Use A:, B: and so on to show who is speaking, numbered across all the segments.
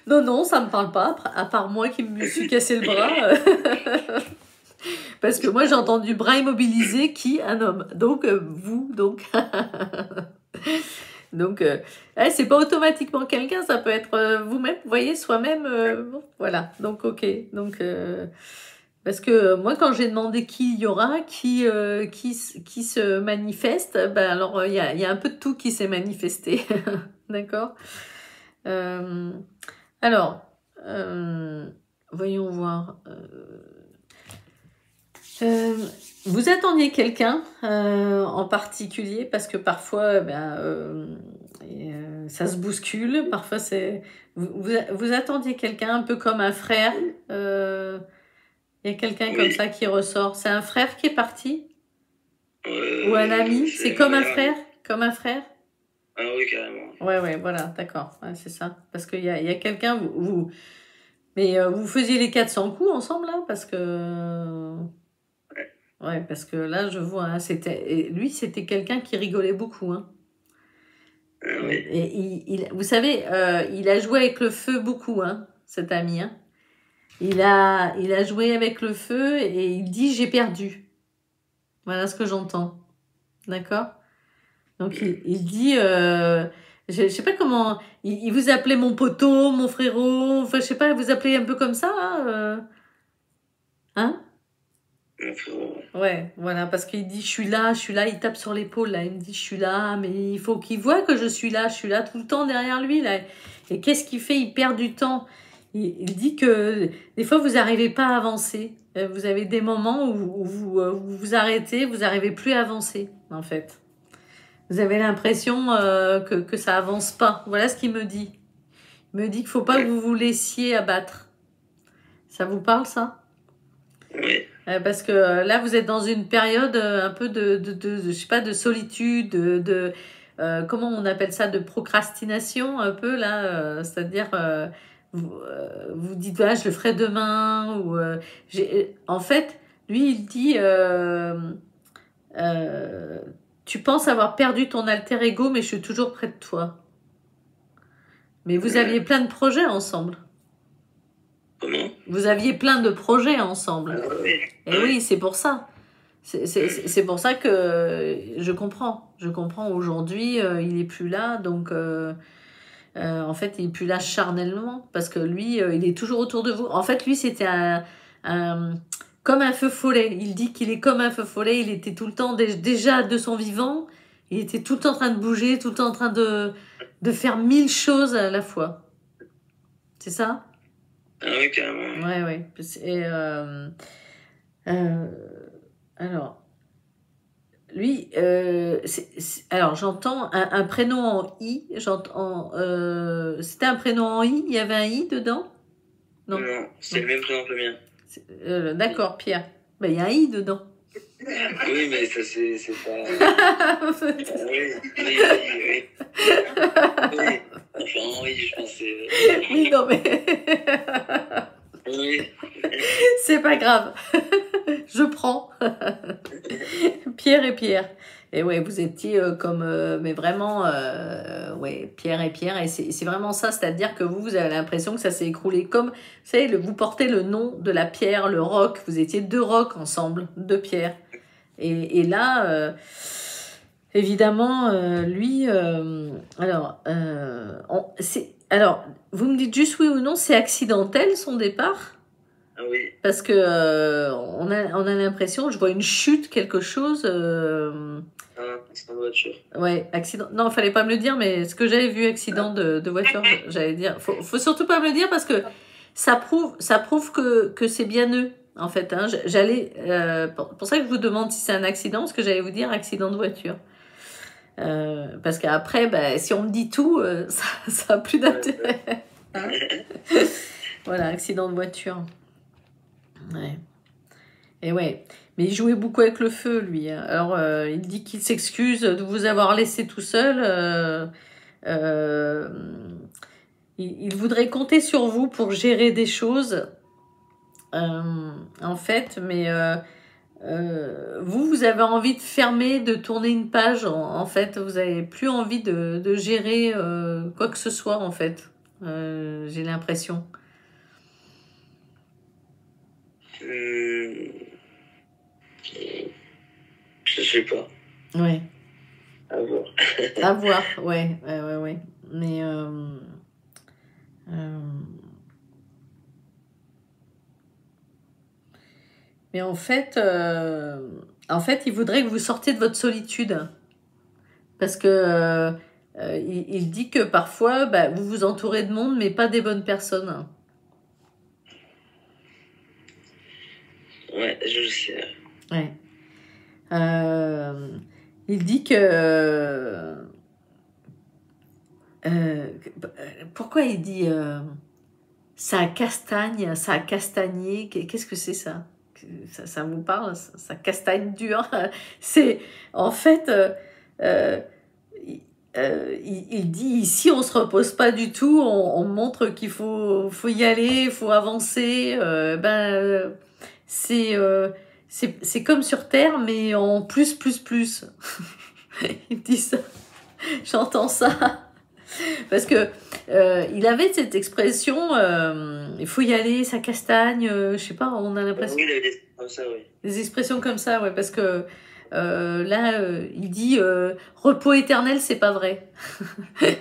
A: Non, non, ça me parle pas, à part moi qui me suis cassé le bras. Parce que moi, j'ai entendu bras immobilisé, qui? Un homme. Donc, vous, donc. Donc, c'est pas automatiquement quelqu'un, ça peut être vous-même, vous voyez, soi-même. Bon, voilà, donc, ok. Donc, parce que moi, quand j'ai demandé qui il y aura, qui se manifeste, ben alors, il y a un peu de tout qui s'est manifesté. D'accord? Euh, alors, euh, voyons voir. Euh, vous attendiez quelqu'un en particulier parce que parfois ça se bouscule, parfois c'est vous attendiez quelqu'un un peu comme un frère. Il y a quelqu'un comme
B: Oui,
A: ça qui ressort. C'est un frère qui est parti ou un ami? C'est
B: c'est
A: comme
B: mon
A: un
B: meilleur
A: frère?
B: ami.
A: Comme un frère?
B: Ah oui, carrément.
A: Ouais, ouais, voilà, d'accord. Ouais, c'est ça. Parce il y a quelqu'un, mais vous faisiez les 400 coups ensemble là? Parce que
B: Ouais.
A: ouais, parce que là, je vois, hein, et lui, c'était quelqu'un qui rigolait beaucoup, hein.
B: Ah oui.
A: Et vous savez, il a joué avec le feu beaucoup, hein, cet ami, hein. Il a joué avec le feu et il dit j'ai perdu. Voilà ce que j'entends. D'accord? Donc il dit, je sais pas comment, il vous appelait mon poteau, mon frérot, enfin je sais pas, vous appelez un peu comme ça, hein? Hein?
B: Mon frérot.
A: Ouais, voilà, parce qu'il dit je suis là, il tape sur l'épaule, là, il me dit je suis là, mais il faut qu'il voit que je suis là tout le temps derrière lui, là. Et qu'est-ce qu'il fait? Il perd du temps. Il dit que des fois vous n'arrivez pas à avancer. Vous avez des moments où vous arrêtez, vous n'arrivez plus à avancer, en fait. Vous avez l'impression que ça avance pas. Voilà ce qu'il me dit. Il me dit qu'il faut pas que
B: Ouais.
A: vous vous laissiez abattre. Ça vous parle, ça?
B: Oui.
A: Parce que là, vous êtes dans une période un peu je sais pas, de solitude, comment on appelle ça, de procrastination un peu là, c'est-à-dire vous dites ah, je le ferai demain ou en fait, lui il dit euh, tu penses avoir perdu ton alter ego, mais je suis toujours près de toi. Mais vous aviez
B: Ouais.
A: plein de projets ensemble.
B: Comment?
A: Vous aviez plein de projets
B: Ah
A: ensemble.
B: oui.
A: Et
B: Ah oui.
A: oui, c'est pour ça. C'est pour ça que je comprends. Je comprends aujourd'hui, il est plus là, donc en fait, il est plus là charnellement parce que lui, il est toujours autour de vous. En fait, lui, c'était un- comme un feu follet. Il dit qu'il est comme un feu follet. Il était tout le temps déjà de son vivant. Il était tout le temps en train de bouger, tout le temps en train de faire mille choses à la fois. C'est ça?
B: Ah oui, carrément.
A: Ouais, ouais. Et, euh, alors, lui, alors j'entends un prénom en I, j'entends, c'était un prénom en I, il y avait un I dedans? Non,
B: Non, c'est
A: non.
B: le même prénom que le mien.
A: D'accord, Pierre. Ben, il y a un I dedans.
B: Oui, mais ça, c'est pas. Ah oui, oui, oui, oui. Oui. Enfin, oui, je pense que
A: Oui, non, mais
B: Oui.
A: c'est pas grave. Je prends. Pierre et Pierre. Et ouais, vous étiez comme, mais vraiment, ouais, Pierre et Pierre. Et c'est vraiment ça, c'est-à-dire que vous avez l'impression que ça s'est écroulé comme, vous savez, vous portez le nom de la pierre, le roc. Vous étiez deux rocs ensemble, deux pierres. Et là, évidemment, lui, alors, vous me dites juste oui ou non, c'est accidentel son départ?
B: Ah oui.
A: Parce que on a l'impression, je vois une chute, quelque chose.
B: Ah, c'est en voiture.
A: Ouais, accident. Non, il fallait pas me le dire, mais ce que j'avais vu, accident de voiture, j'allais dire. Faut surtout pas me le dire parce que ça prouve que c'est bien eux, en fait. Hein. J'allais, pour ça que je vous demande si c'est un accident, parce que j'allais vous dire accident de voiture. Parce qu'après, bah, si on me dit tout, ça a plus d'intérêt. Hein. Voilà, accident de voiture. Ouais. Et ouais. Mais il jouait beaucoup avec le feu, lui. Hein. Alors, il dit qu'il s'excuse de vous avoir laissé tout seul. Euh, il voudrait compter sur vous pour gérer des choses, en fait. Mais vous avez envie de fermer, de tourner une page. En fait, vous avez plus envie de gérer quoi que ce soit, en fait. J'ai l'impression.
B: Je sais pas.
A: Ouais.
B: À voir.
A: À voir, ouais. Mais mais en fait, il voudrait que vous sortiez de votre solitude. Parce que il dit que parfois, bah, vous vous entourez de monde, mais pas des bonnes personnes.
B: Ouais, je le sais.
A: Ouais. Il dit que... pourquoi il dit ça castagne, ça a castagné? Qu'est-ce que c'est ça? Ça vous parle? Ça castagne dur? C'est en fait... il dit ici on se repose pas du tout, on montre qu'il faut y aller, il faut avancer. C'est comme sur Terre, mais en plus. Il dit ça. J'entends ça. Parce que il avait cette expression, il faut y aller, ça castagne, je sais pas, on a l'impression.
B: Oui, il avait des comme ça, oui.
A: Des expressions comme ça, ouais, parce que là, il dit repos éternel, c'est pas vrai.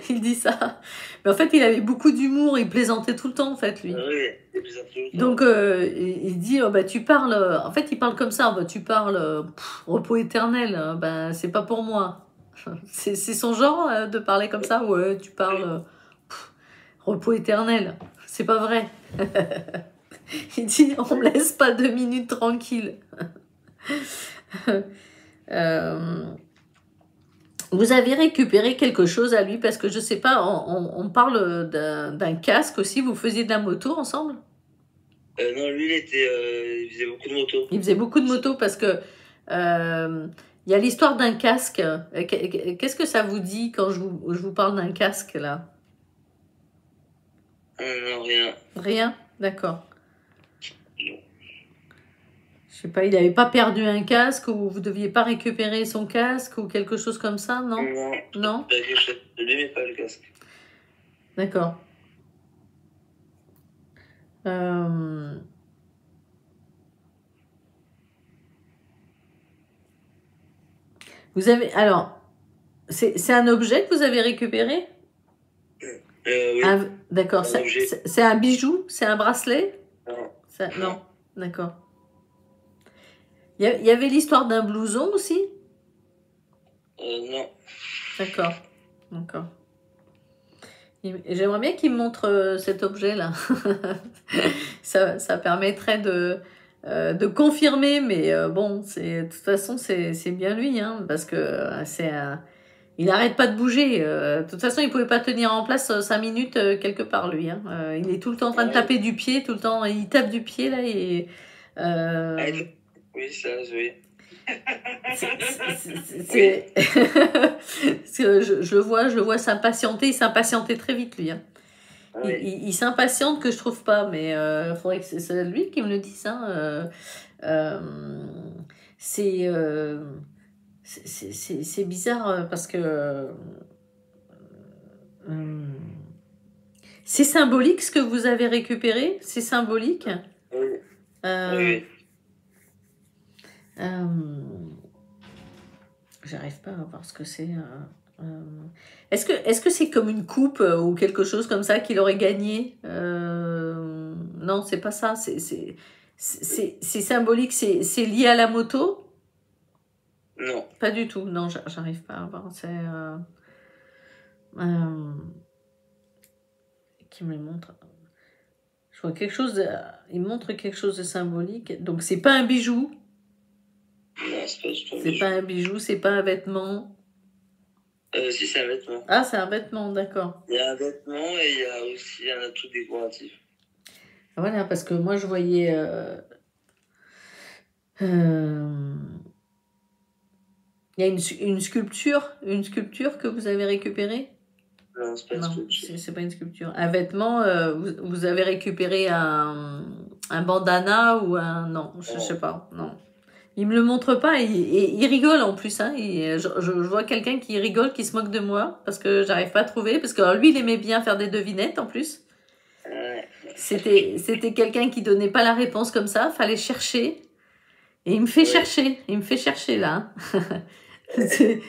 A: Il dit ça. Mais en fait, il avait beaucoup d'humour, il plaisantait tout le temps, en fait, lui.
B: Oui, il plaisantait tout le temps.
A: Donc, il dit, bah, tu parles, en fait, il parle comme ça, bah, tu parles repos éternel, bah, c'est pas pour moi. C'est son genre de parler comme ça, ouais, tu parles repos éternel, c'est pas vrai. Il dit, on me laisse pas 2 minutes tranquille. Vous avez récupéré quelque chose à lui parce que je sais pas, on parle d'un casque aussi. Vous faisiez de la moto ensemble?
B: Non, lui, il faisait beaucoup de motos.
A: Il faisait beaucoup de motos parce que il y a l'histoire d'un casque. Qu'est-ce que ça vous dit quand je vous parle d'un casque là?
B: Non, rien.
A: Rien? D'accord.
B: Non.
A: Je sais pas, il n'avait pas perdu un casque ou vous deviez pas récupérer son casque ou quelque chose comme ça, non? Non.
B: Je n'aimais pas le casque.
A: D'accord. Vous avez alors, c'est un objet que vous avez récupéré?
B: Oui.
A: D'accord. C'est un bijou? C'est un bracelet?
B: Non.
A: Non. D'accord. Il y avait l'histoire d'un blouson aussi?
B: Non.
A: D'accord. J'aimerais bien qu'il me montre cet objet-là. ça permettrait de confirmer, mais bon, de toute façon, c'est bien lui, hein, parce que il n'arrête pas de bouger. De toute façon, il ne pouvait pas tenir en place 5 minutes quelque part, lui. Hein. Il est tout le temps en train de taper du pied, tout le temps, il tape du pied, là, et...
B: Oui, ça, oui.
A: je le vois s'impatienter, il s'impatientait très vite, lui. Hein. Oui. Il s'impatiente que je trouve pas, mais il faudrait que c'est lui qui me le dise. Hein. C'est bizarre parce que c'est symbolique ce que vous avez récupéré? C'est symbolique?
B: Oui. Oui.
A: J'arrive pas à voir ce que c'est. Est-ce que c'est comme une coupe ou quelque chose comme ça qu'il aurait gagné? Non, c'est pas ça. C'est symbolique. C'est lié à la moto?
B: Non.
A: Pas du tout. Non, j'arrive pas à voir. C'est qui me le montre. Je vois quelque chose. Il montre quelque chose de symbolique. Donc c'est pas un bijou.
B: Non, c'est pas du tout.
A: C'est pas un bijou, c'est pas un vêtement.
B: Si, c'est un vêtement.
A: Ah, c'est un vêtement, d'accord.
B: Il y a un vêtement et il y a aussi un atout décoratif.
A: Voilà, parce que moi je voyais. Il y a une sculpture que vous avez récupérée?
B: Non, c'est pas une sculpture.
A: C'est pas une sculpture. Un vêtement, vous avez récupéré un bandana ou un... Non, je sais pas, non. Il me le montre pas et il rigole en plus. Hein. Je vois quelqu'un qui rigole, qui se moque de moi parce que j'arrive pas à trouver. Parce que alors, lui, il aimait bien faire des devinettes en plus. C'était quelqu'un qui donnait pas la réponse comme ça. Fallait chercher. Et il me fait chercher. Il me fait chercher là.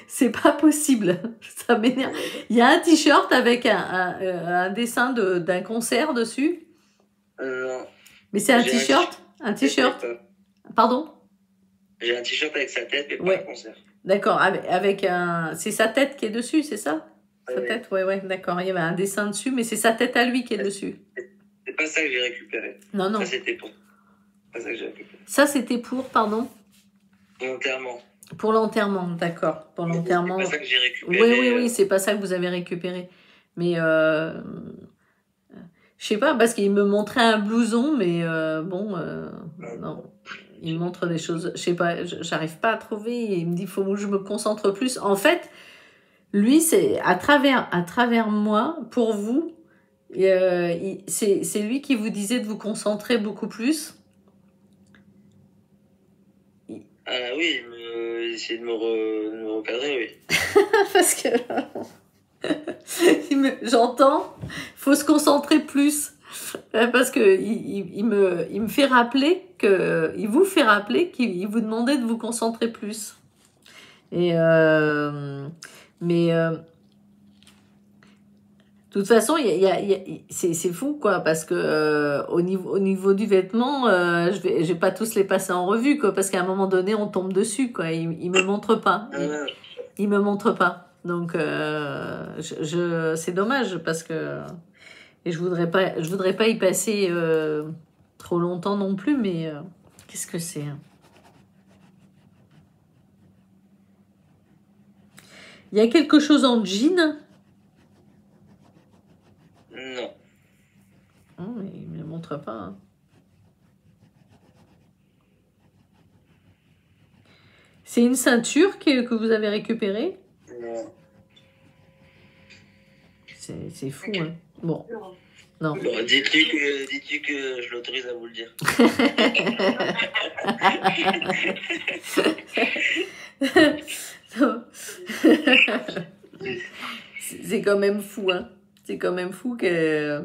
A: C'est pas possible. Ça m'énerve. Il y a un t-shirt avec un dessin d'un concert dessus.
B: Non.
A: Mais c'est un t-shirt. Un t-shirt. Pardon?
B: J'ai un t-shirt avec sa tête, mais pas un concert.
A: D'accord, avec un... C'est sa tête qui est dessus, c'est ça? Sa tête, ouais, d'accord. Il y avait un dessin dessus, mais c'est sa tête à lui qui est dessus.
B: C'est pas ça que j'ai récupéré.
A: Non.
B: Ça, c'était pour... Pas ça que j'ai récupéré.
A: Ça, c'était pour, pardon?
B: L'enterrement.
A: Pour l'enterrement, d'accord. Pour l'enterrement.
B: C'est pas ça que j'ai récupéré.
A: Oui, c'est pas ça que vous avez récupéré. Mais, je sais pas, parce qu'il me montrait un blouson, mais non. Il me montre des choses, je sais pas, j'arrive pas à trouver. Il me dit, il faut que je me concentre plus. En fait, lui, c'est à travers moi, pour vous, c'est lui qui vous disait de vous concentrer beaucoup plus.
B: Oui, il essayait de me recadrer, oui.
A: Parce que j'entends, il faut se concentrer plus. Parce que il me fait rappeler il vous fait rappeler qu'il vous demandait de vous concentrer plus. Et de toute façon, c'est fou quoi, parce que au niveau du vêtement, je vais pas tous les passer en revue quoi, parce qu'à un moment donné, on tombe dessus quoi. Il me montre pas. Il me montre pas. Donc c'est dommage parce que et je voudrais pas y passer trop longtemps non plus, mais qu'est-ce que c'est hein? Il y a quelque chose en jean?
B: Non.
A: Oh, mais il me le montre pas. Hein. C'est une ceinture que vous avez récupérée?
B: Non.
A: C'est fou, hein. Bon. Non.
B: Bon, dis-tu que je l'autorise à vous le dire.
A: C'est quand même fou, hein. C'est quand même fou que...